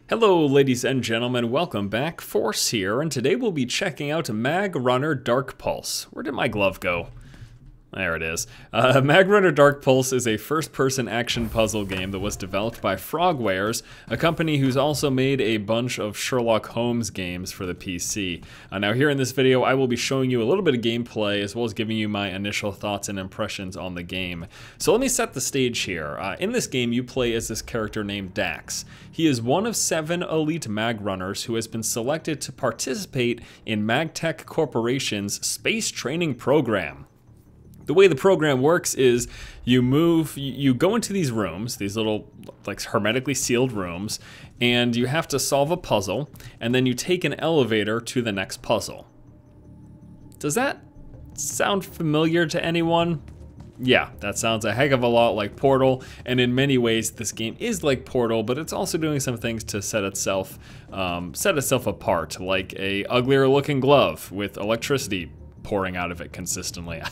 Hello ladies and gentlemen, welcome back. Force here, and today we'll be checking out Mag Runner Dark Pulse. Where did my glove go? There it is. Mag Runner Dark Pulse is a first-person action puzzle game that was developed by Frogwares, a company who's also made a bunch of Sherlock Holmes games for the PC. Now here in this video, I will be showing you a little bit of gameplay as well as giving you my initial thoughts and impressions on the game. So let me set the stage here. In this game, you play as this character named Dax. He is one of 7 elite mag runners who has been selected to participate in MagTech Corporation's space training program. The way the program works is you go into these rooms, these little like hermetically sealed rooms, and you have to solve a puzzle, and then you take an elevator to the next puzzle. Does that sound familiar to anyone? Yeah, that sounds a heck of a lot like Portal, and in many ways this game is like Portal, but it's also doing some things to set itself apart, like a uglier looking glove with electricity pouring out of it consistently.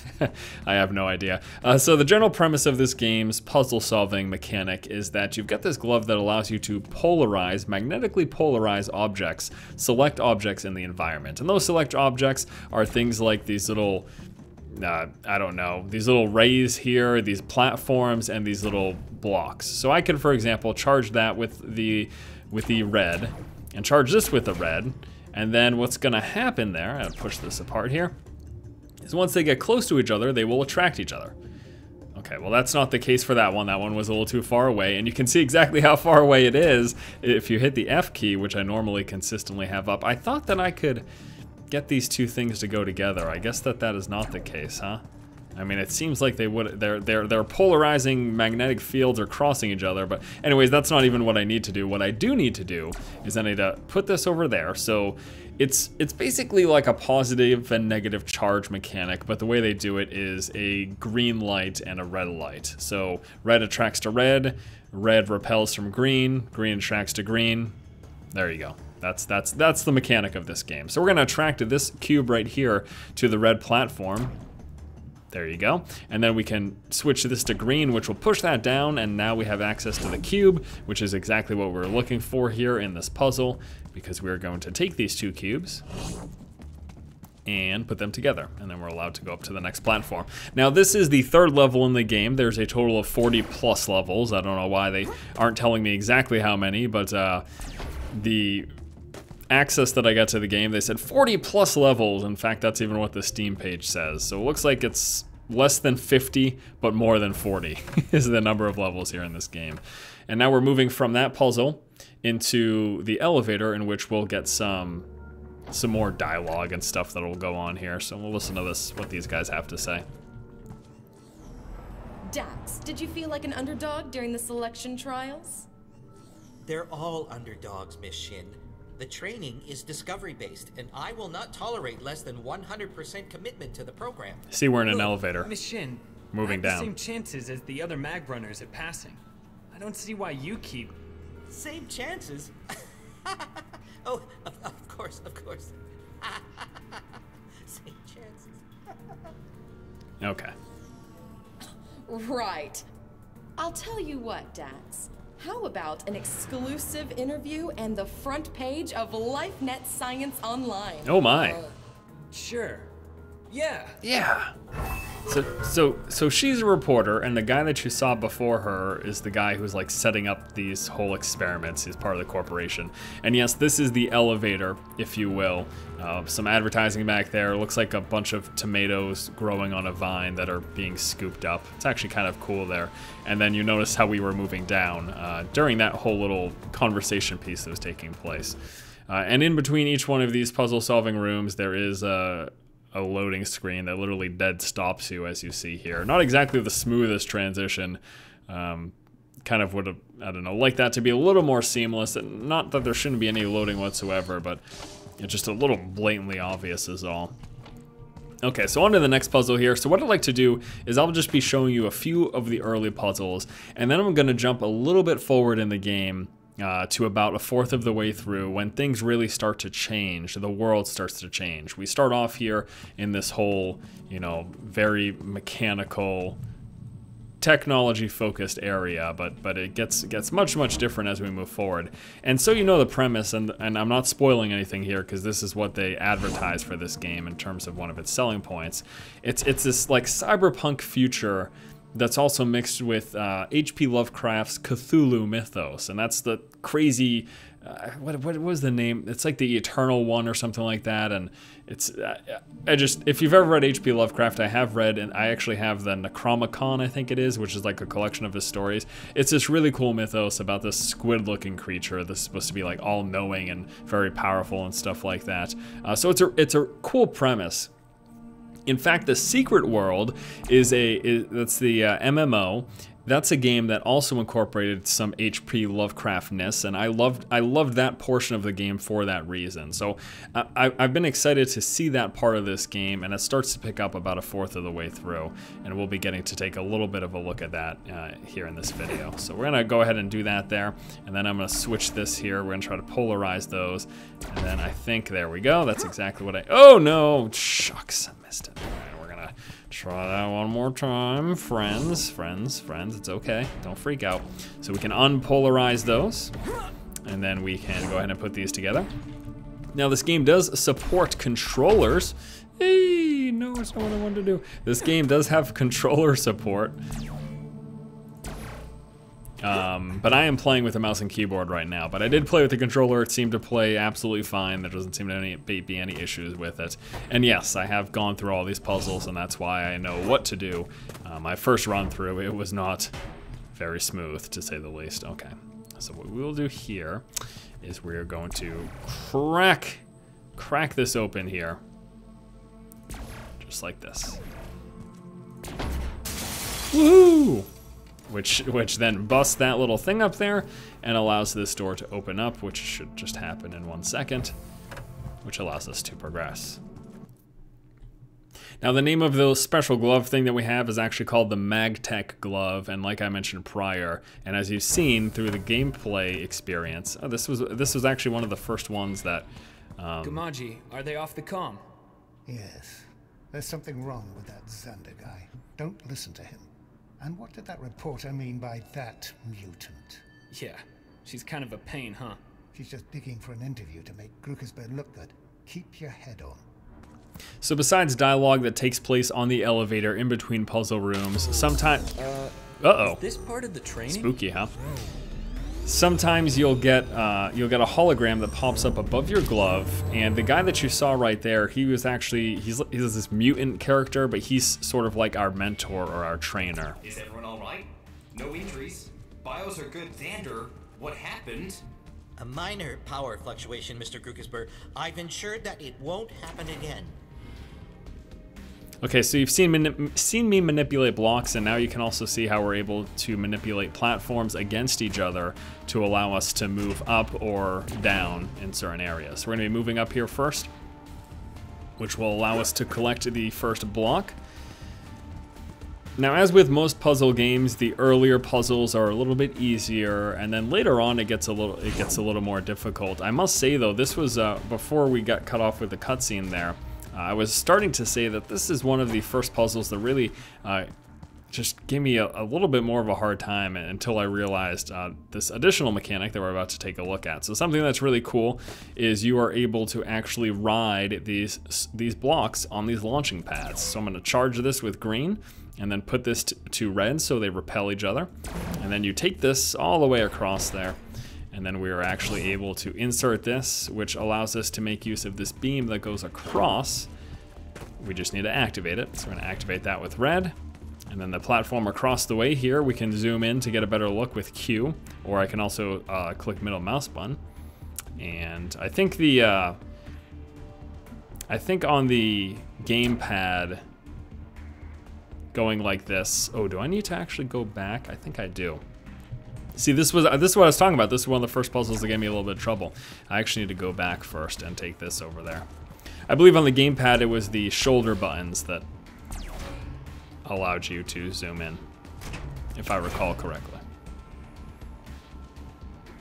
I have no idea. So the general premise of this game's puzzle solving mechanic is that you've got this glove that allows you to magnetically polarize objects, select objects in the environment. And those select objects are things like these little, I don't know, these little rays here, these platforms, and these little blocks. So I could, for example, charge that with the red, and charge this with the red, and then what's gonna happen there, I'll push this apart here, is once they get close to each other, they will attract each other. Okay, well that's not the case for that one. That one was a little too far away, and you can see exactly how far away it is if you hit the F key, which I normally consistently have up. I thought that I could get these two things to go together. I guess that is not the case, huh? I mean, it seems like they would. Their polarizing magnetic fields are crossing each other, but anyways, that's not even what I need to do. What I do need to do is I need to put this over there. So it's basically like a positive and negative charge mechanic, but the way they do it is a green light and a red light. So red attracts to red, red repels from green, green attracts to green. There you go. That's the mechanic of this game. So we're gonna attract this cube right here to the red platform. There you go. And then we can switch this to green, which will push that down, and now we have access to the cube, which is exactly what we're looking for here in this puzzle, because we're going to take these two cubes and put them together, and then we're allowed to go up to the next platform. Now this is the 3rd level in the game. There's a total of 40 plus levels. I don't know why they aren't telling me exactly how many, but the access that I got to the game, they said 40 plus levels. In fact, that's even what the Steam page says. So it looks like it's less than 50, but more than 40 is the number of levels here in this game. And now we're moving from that puzzle into the elevator, in which we'll get some more dialogue and stuff that'll go on here. So we'll listen to what these guys have to say. Dax, did you feel like an underdog during the selection trials? They're all underdogs, Miss Shin. The training is discovery-based, and I will not tolerate less than 100% commitment to the program. See, we're in an elevator. Miss Shin, moving down. the same chances as the other mag runners at passing. I don't see why you keep... Same chances? Oh, of course. Same chances. Okay. Right. I'll tell you what, Dax. How about an exclusive interview and the front page of LifeNet Science Online? Oh my. Sure. Yeah. Yeah. So she's a reporter, and the guy that you saw before her is the guy who's like setting up these whole experiments. He's part of the corporation. And yes, this is the elevator, if you will. Some advertising back there. Looks like a bunch of tomatoes growing on a vine that are being scooped up. It's actually kind of cool there. And then you notice how we were moving down during that whole little conversation piece that was taking place. And in between each one of these puzzle solving rooms, there is a loading screen that literally dead stops you, as you see here. Not exactly the smoothest transition. Kind of would have, I don't know, like that to be a little more seamless. And not that there shouldn't be any loading whatsoever, but it's just a little blatantly obvious is all. Okay, so on to the next puzzle here. So what I'd like to do is I'll just be showing you a few of the early puzzles, and then I'm gonna jump a little bit forward in the game to about 1/4 of the way through, when things really start to change, the world starts to change. We start off here in this whole, very mechanical technology-focused area, but it gets much different as we move forward. And so you know the premise, and I'm not spoiling anything here because this is what they advertise for this game in terms of one of its selling points. It's this like cyberpunk future that's also mixed with H.P. Lovecraft's Cthulhu mythos, and that's the crazy. What was the name? It's like the Eternal One or something like that, and it's if you've ever read H.P. Lovecraft, I have read, and I actually have the Necronomicon, I think it is, which is like a collection of his stories. It's this really cool mythos about this squid-looking creature that's supposed to be like all-knowing and very powerful and stuff like that. So it's a cool premise. In fact, the Secret World that's the MMO. That's a game that also incorporated some H.P. Lovecraft-ness, and I loved that portion of the game for that reason. So I've been excited to see that part of this game, and it starts to pick up about 1/4 of the way through, and we'll be getting to take a little bit of a look at that here in this video. So we're gonna go ahead and do that there, and then I'm gonna switch this here. We're gonna try to polarize those, and then I think, there we go. That's exactly what oh no, shucks, I missed it. Try that one more time. Friends, it's okay. Don't freak out. So we can unpolarize those, and then we can go ahead and put these together. Now this game does support controllers. Hey, no, it's not what I wanted to do. This game does have controller support. But I am playing with a mouse and keyboard right now. But I did play with the controller. It seemed to play absolutely fine. There doesn't seem to be any issues with it. And yes, I have gone through all these puzzles, and that's why I know what to do. My first run through, it was not very smooth, to say the least. Okay, so what we will do here is we're going to crack this open here. Just like this. Woohoo! Which then busts that little thing up there and allows this door to open up, which should just happen in 1 second, which allows us to progress. Now the name of the special glove thing that we have is actually called the MagTech glove, and like I mentioned prior, and as you've seen through the gameplay experience, this was actually one of the first ones that. Gamaji, are they off the comm? Yes, there's something wrong with that Xander guy. Don't listen to him. And what did that reporter mean by that mutant? Yeah, she's kind of a pain, huh? She's just digging for an interview to make Grukersberg look good. Keep your head on. So besides dialogue that takes place on the elevator in between puzzle rooms, sometimes... Uh-oh. Is this part of the training? Spooky, huh? Sometimes you'll get a hologram that pops up above your glove, and the guy that you saw right there, he was actually, he's this mutant character, but he's sort of like our mentor or our trainer. Is everyone all right? No injuries? Bios are good. Xander, what happened? A minor power fluctuation, Mr. Grukersberg. I've ensured that it won't happen again. Okay, so you've seen me manipulate blocks, and now you can also see how we're able to manipulate platforms against each other to allow us to move up or down in certain areas. So we're going to be moving up here first, which will allow us to collect the first block. Now, as with most puzzle games, the earlier puzzles are a little bit easier, and then later on it gets a little more difficult. I must say though, this was before we got cut off with the cutscene there. I was starting to say that this is one of the first puzzles that really just gave me a little bit more of a hard time until I realized this additional mechanic that we're about to take a look at. So something that's really cool is you are able to actually ride these blocks on these launching pads. So I'm going to charge this with green and then put this to red so they repel each other. And then you take this all the way across there. And then we are actually able to insert this, which allows us to make use of this beam that goes across. We just need to activate it. So we're going to activate that with red. And then the platform across the way here, we can zoom in to get a better look with Q, or I can also click middle mouse button. And I think on the gamepad, going like this. Oh, do I need to actually go back? I think I do. See, this is what I was talking about. This is one of the first puzzles that gave me a little bit of trouble. I actually need to go back first and take this over there. I believe on the gamepad it was the shoulder buttons that allowed you to zoom in, if I recall correctly.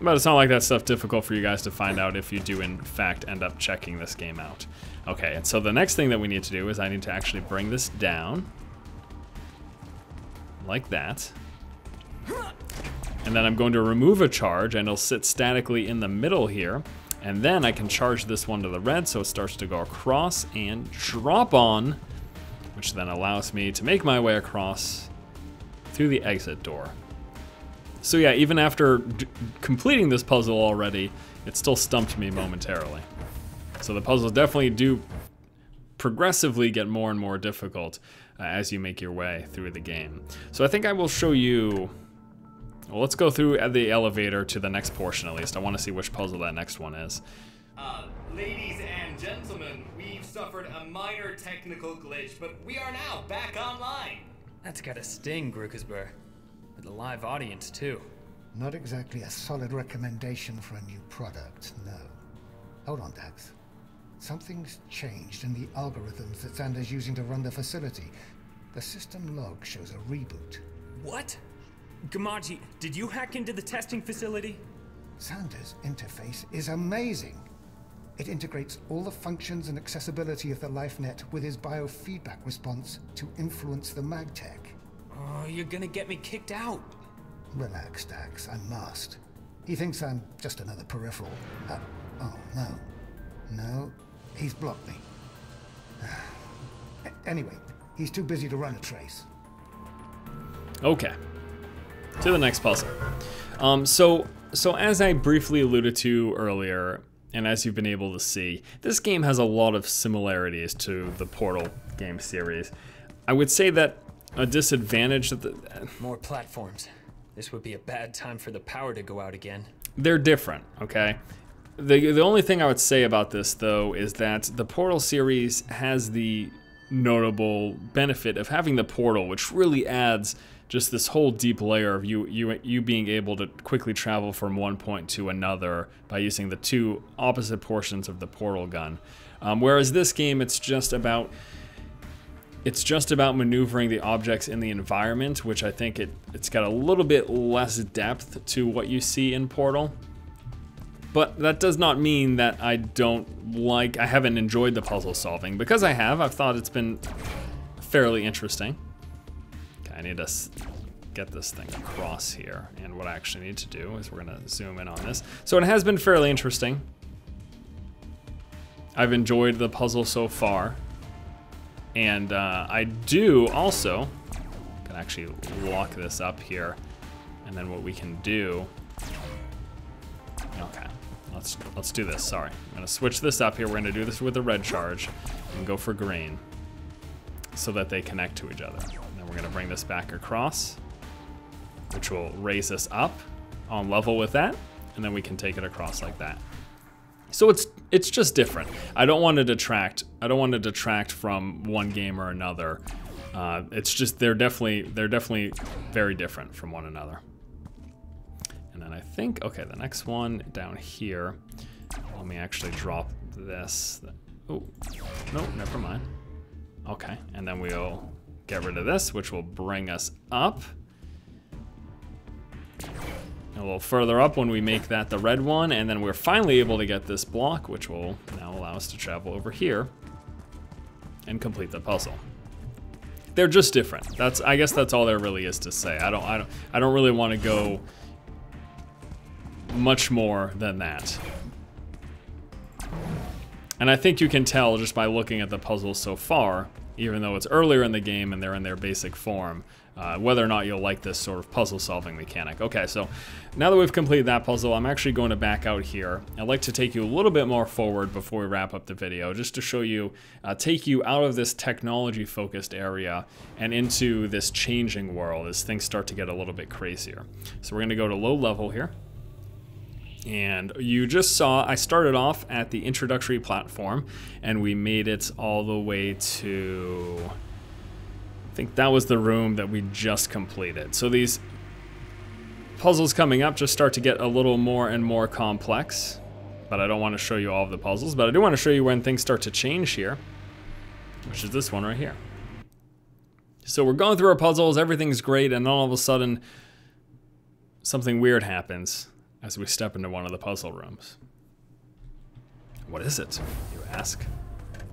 But it's not like that stuff difficult for you guys to find out if you do in fact end up checking this game out. Okay, and so the next thing that we need to do is I need to actually bring this down like that. And then I'm going to remove a charge, and it'll sit statically in the middle here. And then I can charge this one to the red, so it starts to go across and drop on, which then allows me to make my way across through the exit door. So yeah, even after completing this puzzle already, it still stumped me momentarily. So the puzzles definitely do progressively get more and more difficult as you make your way through the game. So I think I will show you, well, let's go through the elevator to the next portion at least. I want to see which puzzle that next one is. Ladies and gentlemen, we've suffered a minor technical glitch, but we are now back online. That's gotta sting, Grukersburg. With a live audience, too. Not exactly a solid recommendation for a new product, no. Hold on, Dax. Something's changed in the algorithms that Xander's using to run the facility. The system log shows a reboot. What? Gamaji, did you hack into the testing facility? Xander's interface is amazing. It integrates all the functions and accessibility of the LifeNet with his biofeedback response to influence the MagTech. Oh, you're gonna get me kicked out. Relax, Dax, I must. He thinks I'm just another peripheral. Oh, no. No, he's blocked me. Anyway, he's too busy to run a trace. Okay, to the next puzzle. So as I briefly alluded to earlier, and as you've been able to see, this game has a lot of similarities to the Portal game series. I would say that a disadvantage that more platforms. This would be a bad time for the power to go out again. They're different, okay? The only thing I would say about this, though, is that the Portal series has the notable benefit of having the portal, which really adds just this whole deep layer of you being able to quickly travel from one point to another by using the two opposite portions of the portal gun. Whereas this game, it's just about maneuvering the objects in the environment, which I think it's got a little bit less depth to what you see in Portal. But that does not mean that I haven't enjoyed the puzzle solving, because I have. I've thought it's been fairly interesting. Okay, I need to get this thing across here, and what I actually need to do is we're gonna zoom in on this. So it has been fairly interesting. I've enjoyed the puzzle so far, and I do also, can actually lock this up here, and then what we can do, okay. Let's do this, sorry. I'm gonna switch this up here. We're gonna do this with the red charge and go for green so that they connect to each other. And then we're gonna bring this back across, which will raise us up on level with that, and then we can take it across like that. So it's just different. I don't want to detract from one game or another. It's just they're definitely very different from one another. And then I think, okay, the next one down here, let me actually drop this. Oh, no, never mind. Okay, and then we'll get rid of this, which will bring us up. A little further up when we make that the red one, and then we're finally able to get this block, which will now allow us to travel over here and complete the puzzle. They're just different. I guess that's all there really is to say. I don't really want to go much more than that. And I think you can tell just by looking at the puzzles so far, even though it's earlier in the game and they're in their basic form, whether or not you'll like this sort of puzzle solving mechanic. Okay, so now that we've completed that puzzle, I'm actually going to back out here. I'd like to take you a little bit more forward before we wrap up the video, just to show you, take you out of this technology focused area and into this changing world as things start to get a little bit crazier. So we're gonna go to low level here. And you just saw, I started off at the introductory platform and we made it all the way to, I think that was the room that we just completed. So these puzzles coming up just start to get a little more and more complex, but I don't want to show you all of the puzzles, but I do want to show you when things start to change here, which is this one right here. So we're going through our puzzles, everything's great, and then all of a sudden something weird happens as we step into one of the puzzle rooms. What is it, you ask?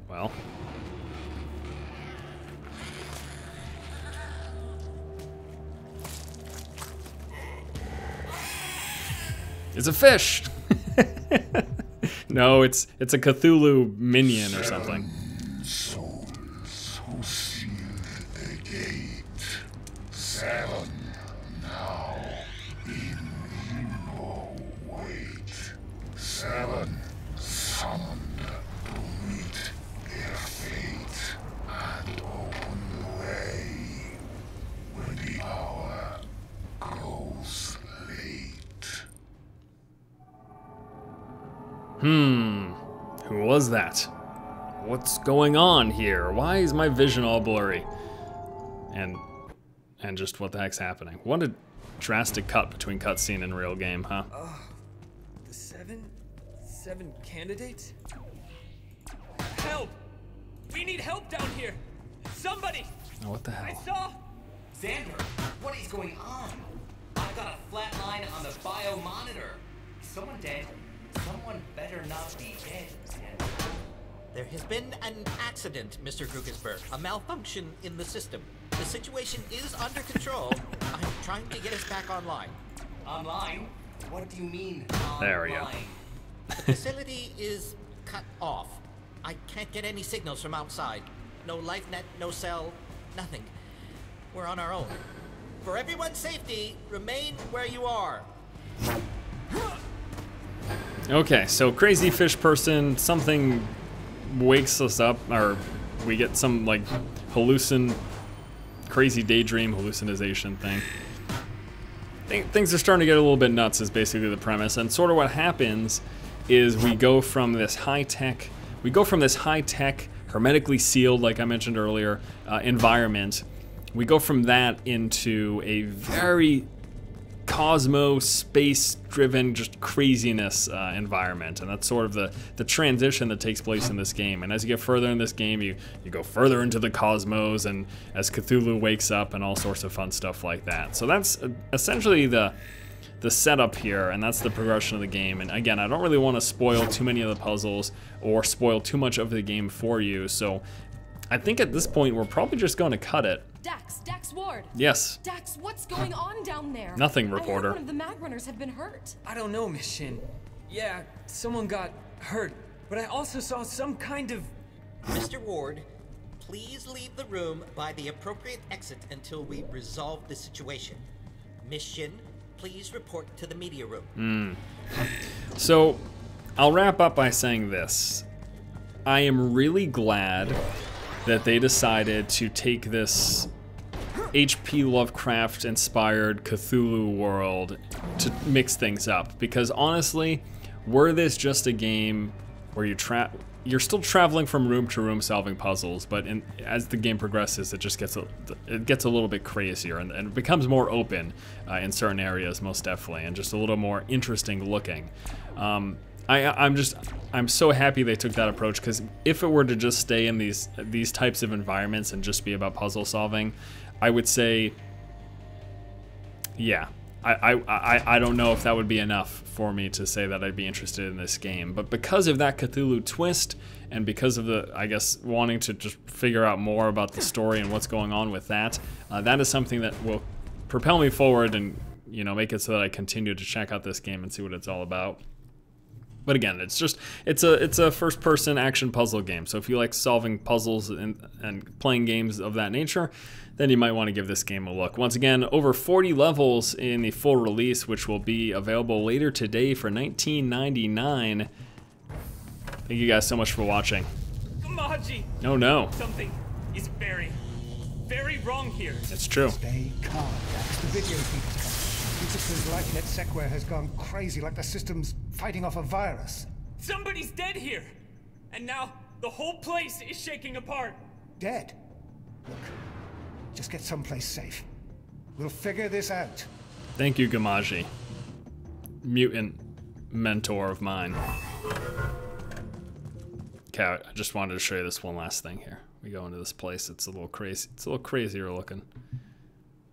Well, It's a fish! No, it's a Cthulhu minion or something. Souls who sealed the gate. 7 now in limbo wait. 7 summoned to meet their fate and open the way when the hour grows late. Who was that? What's going on here? Why is my vision all blurry? And just what the heck's happening? What a drastic cut between cutscene and real game, huh? The seven candidates? Help! We need help down here! Somebody! Oh, what the I hell? saw... Xander, what is going on? I've got a flat line on the bio monitor. Is someone dead? Someone better not be dead, Xander. There has been an accident, Mr. Krugersberg. A malfunction in the system. The situation is under control. I'm trying to get us back online. Online? What do you mean, online? There we go. The facility is cut off. I can't get any signals from outside. No life net, no cell, nothing. We're on our own. For everyone's safety, remain where you are. Okay, so crazy fish person, something wakes us up, or we get some like crazy daydream hallucination thing. Things are starting to get a little bit nuts is basically the premise, and sort of what happens is we go from this high-tech, hermetically sealed, like I mentioned earlier, environment. We go from that into a very cosmos, space-driven, just craziness environment, and that's sort of the transition that takes place in this game. And as you get further in this game, you go further into the cosmos, and as Cthulhu wakes up, and all sorts of fun stuff like that. So that's essentially the setup here, and that's the progression of the game. And again, I don't really want to spoil too many of the puzzles or spoil too much of the game for you, so I think at this point we're probably just going to cut it. Dax Ward. Yes. Dax, what's going on down there? Nothing, I reporter. heard one of the mag runners have been hurt. I don't know, Miss Shin. Yeah, someone got hurt, but I also saw some kind of... Mr. Ward, please leave the room by the appropriate exit until we resolve the situation. Miss Shin, please report to the media room. So, I'll wrap up by saying this. I am really glad that they decided to take this H.P. Lovecraft-inspired Cthulhu world to mix things up. Because honestly, were this just a game where you're still traveling from room to room solving puzzles, but as the game progresses, it just gets a little bit crazier and it becomes more open in certain areas, most definitely, and just a little more interesting looking. I'm so happy they took that approach, because if it were to just stay in these types of environments and just be about puzzle solving, I would say, yeah, I don't know if that would be enough for me to say that I'd be interested in this game. But because of that Cthulhu twist, and because of the, I guess, wanting to just figure out more about the story and what's going on with that, that is something that will propel me forward and, you know, make it so that I continue to check out this game and see what it's all about. But again, it's a first-person action puzzle game. So if you like solving puzzles and playing games of that nature, then you might want to give this game a look. Once again, over 40 levels in the full release, which will be available later today for $19.99. Thank you guys so much for watching. Maji! Oh no. Something is very, very wrong here. It's true. Stay calm, Dax. The video feed is coming. Jupiter's LifeNet Sequare has gone crazy, like the system's fighting off a virus. Somebody's dead here! And now the whole place is shaking apart. Dead? Look, just get someplace safe. We'll figure this out. Thank you, Gamaji. Mutant mentor of mine. Okay, I just wanted to show you this one last thing here. We go into this place, it's a little crazy. It's a little crazier looking.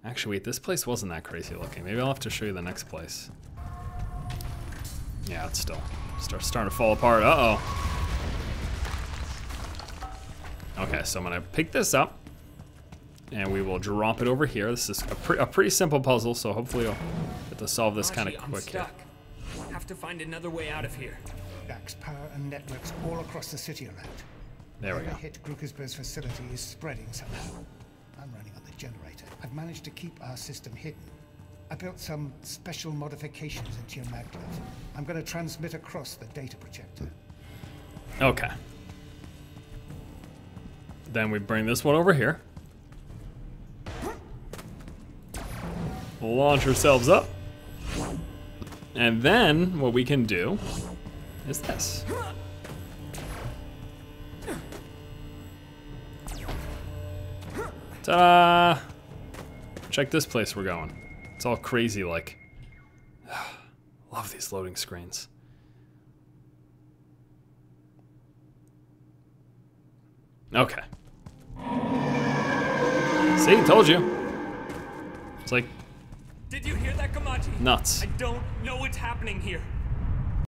Actually, wait, this place wasn't that crazy looking. Maybe I'll have to show you the next place. Yeah, it's still starting to fall apart. Uh-oh. Okay, so I'm gonna pick this up, and we will drop it over here. This is a pretty simple puzzle, so hopefully I'll get to solve this kind of Maji, I'm quick here. stuck. to find another way out of here. Dax, power and networks all across the city are out. There we go. Every hit Grukersberg's facility is spreading somehow. I'm running on the generator. I've managed to keep our system hidden. I built some special modifications into your maglev. I'm going to transmit across the data projector. Okay. Then we bring this one over here. We'll launch ourselves up. And then what we can do is this. Ta-da! Check this place we're going. It's all crazy like. Love these loading screens. Okay. See, told you. It's like Did you hear that, Kamachi? nuts. I don't know what's happening here.